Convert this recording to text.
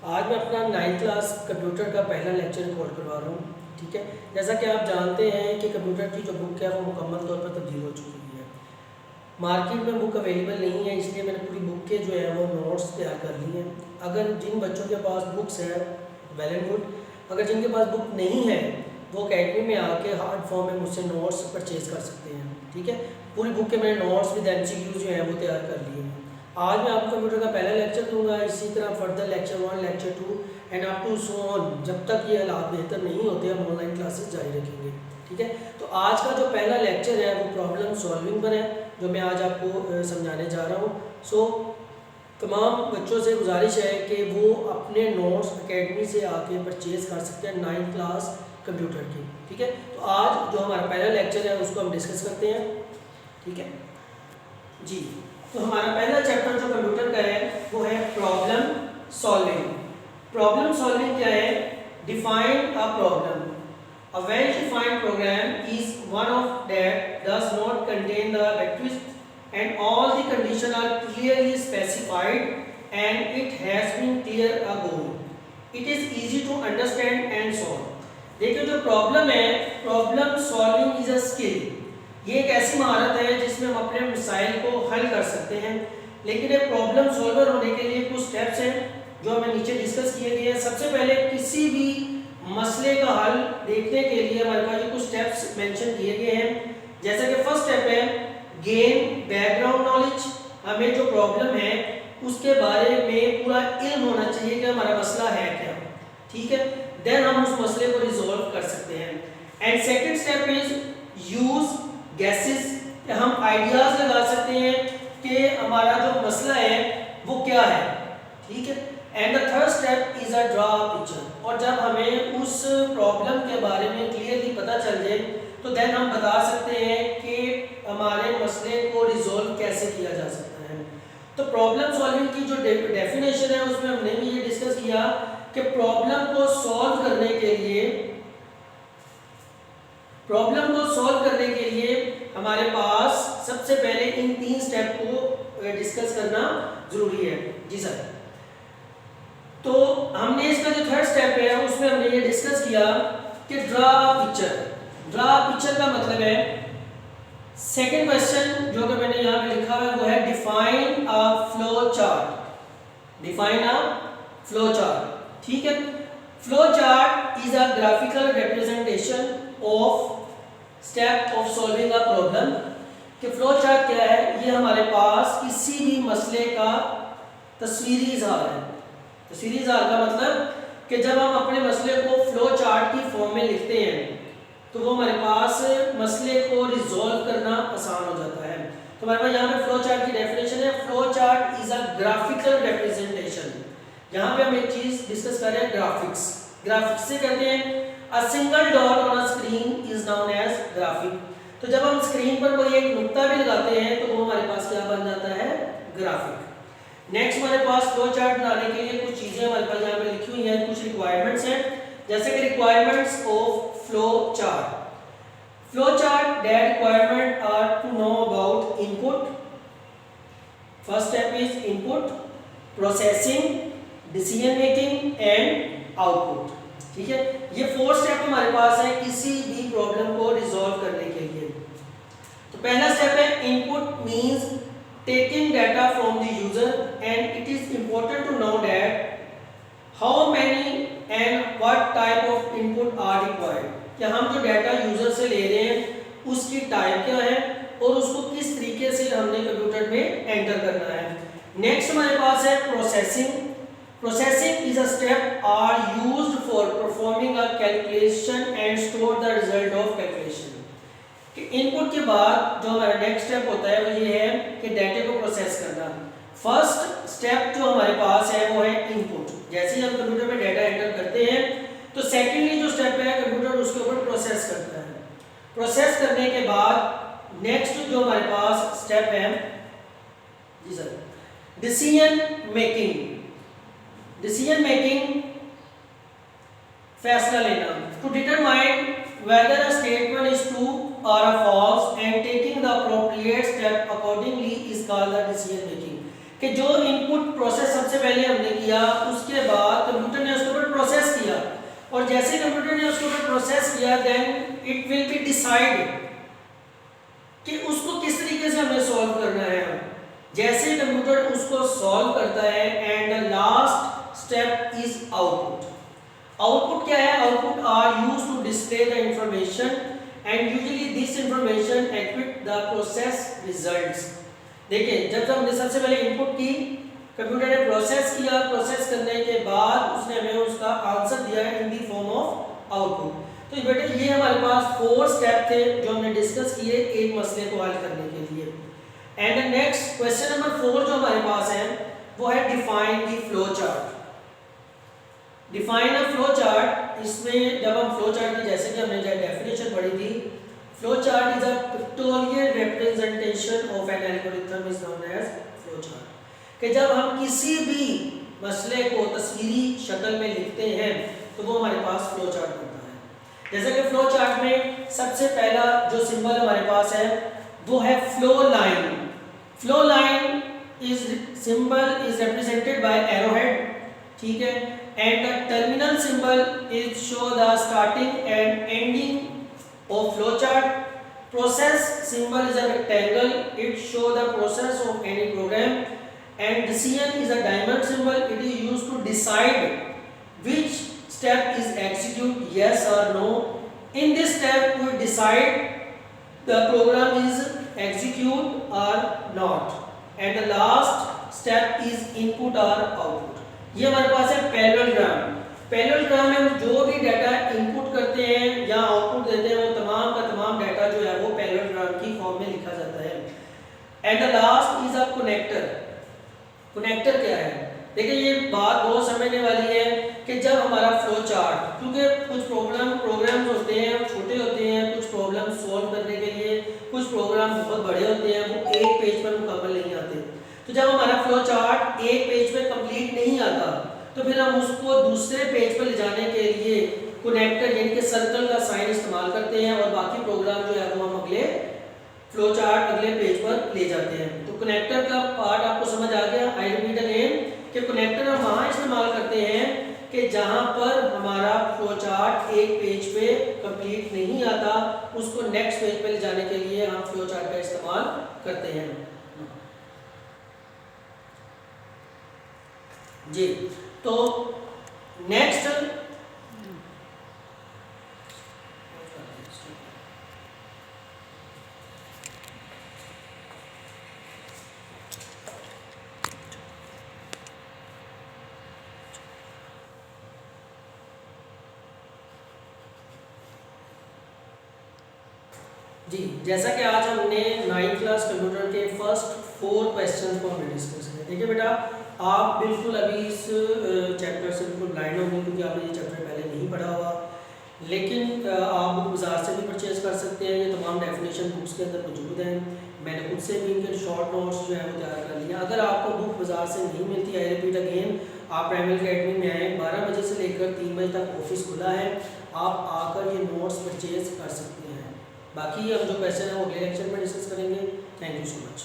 आज मैं अपना 9th क्लास कंप्यूटर का पहला लेक्चर रिकॉर्ड करवा रहा हूँ। ठीक है, जैसा कि आप जानते हैं कि कंप्यूटर की जो बुक है वो मुकम्मल तौर पर तब्दील हो चुकी है। मार्केट में बुक अवेलेबल नहीं है, इसलिए मैंने पूरी बुक के जो है वो नोट्स तैयार कर लिए हैं। अगर जिन बच्चों के पास बुक्स हैं वेल एंड गुड, अगर जिनके पास बुक नहीं है वो अकेडमी में आके हार्ड फॉर्म में मुझसे नोट्स परचेज़ कर सकते हैं। ठीक है, पूरी बुक के मैंने नोट्स विद MCQ जो हैं वो तैयार कर लिए हैं। आज मैं आपको कंप्यूटर का पहला लेक्चर दूंगा, इसी तरह further lecture 1, lecture 2 and up to so on. जब तक ये हालात बेहतर नहीं होते हम ऑनलाइन क्लासेस जारी रखेंगे। ठीक है, तो आज का जो पहला लेक्चर है वो प्रॉब्लम सॉल्विंग पर है, जो मैं आज आपको समझाने जा रहा हूँ। सो तमाम बच्चों से गुजारिश है कि वो अपने नोट्स एकेडमी से आके परचेज़ कर सकते हैं 9th क्लास कंप्यूटर की। ठीक है, तो आज जो हमारा पहला लेक्चर है उसको हम डिस्कस करते हैं। ठीक है जी, तो हमारा पहला चैप्टर जो कंप्यूटर का है वो है प्रॉब्लम सॉल्विंग। प्रॉब्लम सॉल्विंग क्या है? Define a problem. A well-defined program is one of that does not contain the twist and all the conditions are clearly specified and it has been clear a goal. It is easy to understand and solve. देखिए जो problem है, problem solving is a skill. ये एक ऐसी महारत है जिसमें हम अपने मसाइल को हल कर सकते हैं। लेकिन एक प्रॉब्लम सॉल्वर होने के लिए कुछ स्टेप्स हैं जो हमें नीचे डिस्कस किए गए हैं। सबसे पहले किसी भी मसले का हल देखने के लिए हमारे पास कुछ स्टेप्स मेंशन किए गए हैं। जैसे कि फर्स्ट स्टेप है गेन बैकग्राउंड नॉलेज। हमें जो प्रॉब्लम है उसके बारे में पूरा इल्म होना चाहिए कि हमारा मसला है क्या। ठीक है, देन हम उस मसले को रिजॉल्व कर सकते हैं। And second step is use gases. हम आइडियाज लगा सकते हैं कि हमारा जो मसला है वो क्या है। ठीक है, and the third step is a draw picture. और जब हमें उस प्रॉब्लम के बारे में क्लियरली पता चल जाए तो देन हम बता सकते हैं कि हमारे मसले को रिजॉल्व कैसे किया जा सकता है। तो प्रॉब्लम सॉल्विंग की जो डेफिनेशन है उसमें हमने भी ये डिस्कस किया कि प्रॉब्लम को सॉल्व करने के लिए हमारे पास सबसे पहले इन 3 स्टेप को डिस्कस करना जरूरी है। जी सर, तो हमने इसका जो थर्ड स्टेप है उसमें हमने ये डिस्कस किया कि ड्रा पिक्चर। ड्रा पिक्चर का मतलब है, सेकंड क्वेश्चन जो कि मैंने यहाँ पे लिखा है वो है define a flow chart. Define a flow chart. ठीक है, flow chart is a graphical representation of step of solving a problem. कि फ्लो चार्ट क्या है? ये हमारे पास किसी भी मसले का तस्वीरी इज़हार है। तस्वीरी इज़हार का मतलब कि जब हम अपने मसले को फ्लो चार्ट की फॉर्म में लिखते हैं तो वो हमारे पास मसले को रिजॉल्व करना आसान हो जाता है। तो हमारे पास यहाँ पे फ्लो चार्ट की डेफिनेशन है, flow chart is a graphical representation. यहाँ पे हम एक चीज डिस्कस कर रहे हैं, ग्राफिक्स। ग्राफिक्स से कहते हैं a single dot on a screen is known as graphic. तो जब हम स्क्रीन पर कोई एक नुक्ता भी लगाते हैं तो वो हमारे पास क्या बन जाता है? ग्राफिक। नेक्स्ट हमारे पास फ्लो चार्ट बनाने के लिए कुछ चीजें हमारे पास यहाँ पे लिखी हुई हैं, कुछ रिक्वायरमेंट्स हैं। जैसे कि requirements of flow chart. Flow chart that requirement are to know about input. First step is input, processing, decision making and output. ठीक है, ये 4 स्टेप हमारे पास है किसी भी प्रॉब्लम को रिजॉल्व करने के लिए। तो पहला स्टेप है input, means taking data from the user and it is important to know that how many and what type of input are required। कि हम जो डाटा यूजर से ले रहे हैं उसकी टाइप क्या है और उसको किस तरीके से हमने कंप्यूटर में एंटर करना है। नेक्स्ट हमारे पास है processing. Processing is a step are used for performing a calculation and store the result of calculation. कि इनपुट के बाद जो हमारा नेक्स्ट स्टेप होता है वो ये है कि डाटा को प्रोसेस करना। फर्स्ट स्टेप जो हमारे पास है वो है इनपुट। जैसे ही हम कंप्यूटर में डाटा एंटर करते हैं तो सेकेंडली जो स्टेप है कंप्यूटर उसके ऊपर प्रोसेस करता है। प्रोसेस करने के बाद नेक्स्ट जो हमारे पास स्टेप है, जी sir, decision making. Decision making, फैसला लेना। To determine whether a statement is true or a false and taking the appropriate step accordingly is called the decision making। कि जो इनपुट प्रोसेस सबसे पहले हमने किया उसके बाद और जैसे कंप्यूटर ने उसके ऊपर प्रोसेस किया then it will be decide कि उसको किस तरीके से हमें सॉल्व करना है। जैसे कंप्यूटर उसको सॉल्व करता है and the last step is output. Output क्या है? Output are used to display the information and usually this information acquit the process results. देखिए जब हमने सबसे पहले इनपुट की, कंप्यूटर ने प्रोसेस किया, प्रोसेस करने के बाद उसने हमें उसका आंसर दिया in the form of output. तो बेटे ये हमारे पास 4 स्टेप थे जो हमने डिस्कस किए एक मसले को हल करने के लिए। एंड नेक्स्ट क्वेश्चन नंबर 4 जो हमारे पास है वो है define the flow chart. Define a flow chart. इसमें जब हम फ्लो चार्ट की जैसे कि हमने डेफिनेशन पढ़ी थी, flow chart is a pictorial representation of an algorithm is known as flow chart. कि जब हम किसी भी मसले को तस्वीरी शक्ल में लिखते हैं तो वो हमारे पास फ्लो चार्ट बनता है। जैसे कि फ्लो चार्ट में सबसे पहला जो सिंबल हमारे पास है वो है flow line. Flow line is symbol is represented by arrowhead, ठीक है, and the terminal symbol is show the starting and ending of flow chart. Process symbol is a rectangle, it show the process of any program, and decision is a diamond symbol, it is used to decide which step is execute, yes or no. In this step we decide the program is execute or not, and the last step is input or output. ये हमारे पास है parallelogram. Parallelogram में हम जो भी data input करते हैं या आउटपुट देते हैं वो तमाम का तमाम डाटा जो है वो पैरेललोग्राम की फॉर्म में लिखा जाता है। And the last is a connector. Connector क्या है? देखिए ये बात बहुत समझने वाली है कि जब हमारा फ्लो चार्ट, क्योंकि कुछ प्रोग्राम्स होते हैं छोटे होते हैं, कुछ प्रॉब्लम सॉल्व करने के लिए कुछ प्रोग्राम बहुत बड़े होते हैं, वो एक पेज पर मुकम्मल नहीं आते। तो जब हमारा फ्लो चार्ट एक पेज पे कंप्लीट नहीं आता तो फिर हम उसको दूसरे पेज पर ले जाने के लिए कनेक्टर यानी कि सर्कल का साइन इस्तेमाल करते हैं और बाकी प्रोग्राम जो है वो हम अगले फ्लो चार्ट अगले पेज पर ले जाते हैं। तो कनेक्टर का पार्ट आपको समझ आ गया। आई रिपीट अगेन कि कनेक्टर हम वहाँ इस्तेमाल करते हैं कि जहाँ पर हमारा फ्लो चार्ट एक पेज पे कंप्लीट नहीं आता, उसको नेक्स्ट पेज पे ले जाने के लिए हम फ्लो चार्ट का इस्तेमाल करते हैं जी। तो नेक्स्ट जी, जैसा कि आज हमने 9th क्लास कंप्यूटर के फर्स्ट 4 क्वेश्चन को हमने डिस्कस किया। देखिए बेटा आप बिल्कुल अभी इस चैप्टर से बिल्कुल ब्लाइंड होंगे क्योंकि आपने ये चैप्टर पहले नहीं पढ़ा हुआ, लेकिन आप बुक बाजार से भी परचेज कर सकते हैं। ये तमाम डेफिनेशन बुक्स के अंदर मौजूद हैं। मैंने खुद से भी इनके शॉर्ट नोट्स जो है वो तैयार कर लिया। अगर आपको बुक बाजार से नहीं मिलती, आई रिपीट अगेन, आप प्राइमरी अकेडमी में आए, 12 बजे से लेकर 3 बजे तक ऑफिस खुला है, आप आकर ये नोट्स परचेज कर सकते हैं। बाकी हम जो क्वेश्चन है वो अगले लेक्चर में डिस्कस करेंगे। Thank you so much.